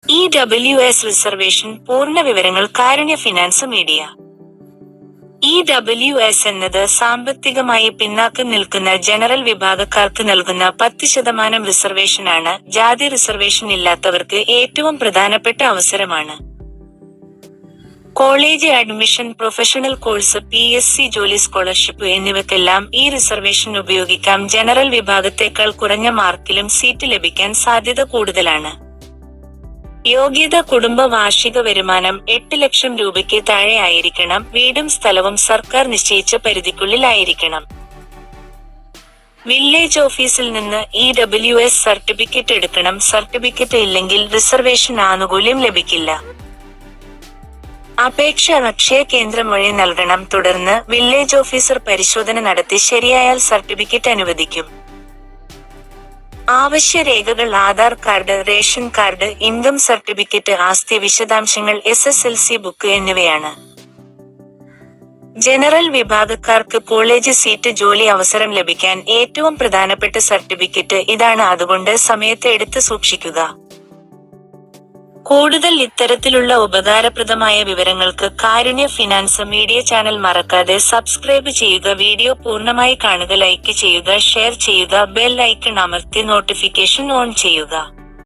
EWS reservation പൂർണ്ണ വിവരങ്ങൾ കാരുണ്യ finance media. EWS എന്നത് സാമ്പത്തികമായി പിന്നാക്കം നിൽക്കുന്ന ജനറൽ വിഭാഗക്കാർക്ക് നൽകുന്ന 10% റിസർവേഷനാണ്. ജാതി റിസർവേഷൻ ഇല്ലാത്തവർക്ക് ഏറ്റവും പ്രധാനപ്പെട്ട അവസരമാണ്. College admission, professional course, PSC ജോലി, സ്കോളർഷിപ്പ് എന്നിവയ്ക്കെല്ലാം ഈ റിസർവേഷൻ ഉപയോഗിക്കാം. ജനറൽ വിഭാഗത്തേക്കാൾ കുറഞ്ഞ മാർക്കിലും സീറ്റ് ലഭിക്കാൻ സാധ്യത കൂടുതലാണ്. യോഗ്യത: കുടുംബ വാർഷിക വരുമാനം 8 ലക്ഷം രൂപയ്ക്ക് താഴെ ആയിരിക്കണം. വീടും സ്ഥലവും സർക്കാർ നിശ്ചയിച്ച പരിധിക്കുള്ളിൽ ആയിരിക്കണം. വില്ലേജ് ഓഫീസിൽ നിന്ന് EWS സർട്ടിഫിക്കറ്റ് എടുക്കണം. സർട്ടിഫിക്കറ്റ് ഇല്ലെങ്കിൽ റിസർവേഷൻ ആനുകൂല്യം ലഭിക്കില്ല. അപേക്ഷ അക്ഷയ കേന്ദ്രം വഴി നൽകണം. തുടർന്ന് വില്ലേജ് ഓഫീസർ പരിശോധന നടത്തി ശരിയായാൽ സർട്ടിഫിക്കറ്റ് അനുവദിക്കും. ആവശ്യ രേഖകൾ: Aadhaar card, ration card, income certificate, ആസ്തി വിശദാംശങ്ങൾ, SSLC ബുക്ക് എന്നിവയാണ്. ജനറൽ വിഭാഗക്കാർക്ക് കോളേജ് സീറ്റ്, ജോലി അവസരം ലഭിക്കാൻ ഏറ്റവും പ്രധാനപ്പെട്ട സർട്ടിഫിക്കറ്റ് ഇതാണ്. അതുകൊണ്ട് സമയത്ത് എടുത്ത് സൂക്ഷിക്കുക. കൂടുതൽ ഇത്തരത്തിലുള്ള ഉപകാരപ്രദമായ വിവരങ്ങൾക്ക് കാരുണ്യ ഫിനാൻസ് മീഡിയ ചാനൽ മറക്കാതെ സബ്സ്ക്രൈബ് ചെയ്യുക. വീഡിയോ പൂർണ്ണമായി കാണുക, ലൈക്ക് ചെയ്യുക, ഷെയർ ചെയ്യുക, ബെൽ ഐക്കൺ അമർത്തി നോട്ടിഫിക്കേഷൻ ഓൺ ചെയ്യുക.